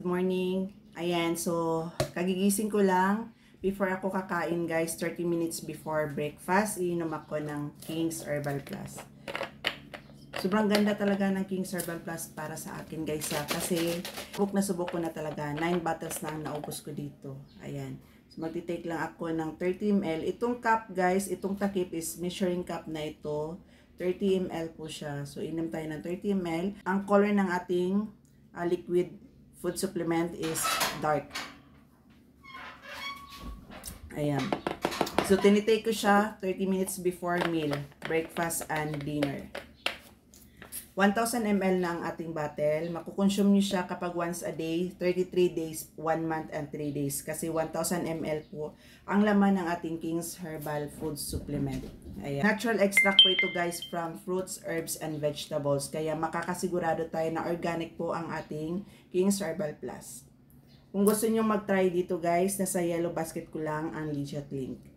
morning. Ayan, so kagigising ko lang. Before ako kakain guys, 30 minutes before breakfast, iinom ako ng King's Herbal Plus. Sobrang ganda talaga ng King's Herbal Plus para sa akin guys kasi subok ko na talaga. 9 bottles na ang naubos ko dito. Ayan. So magti-take lang ako ng 30 ml. Itong cup guys, itong takip is measuring cup na ito. 30 ml po siya. So inom tayo ng 30 ml. Ang color ng ating liquid food supplement is dark. Ayan. So, tinitake ko siya 30 minutes before meal, breakfast and dinner. 1,000 ml na ang ating bottle. Makukonsume nyo siya kapag once a day, 33 days, 1 month and 3 days. Kasi 1,000 ml po ang laman ng ating King's Herbal Food Supplement. Ayan. Natural extract po ito guys from fruits, herbs, and vegetables. Kaya makakasigurado tayo na organic po ang ating King's Herbal Plus. Kung gusto nyo mag-try dito guys, nasa yellow basket ko lang ang legit link.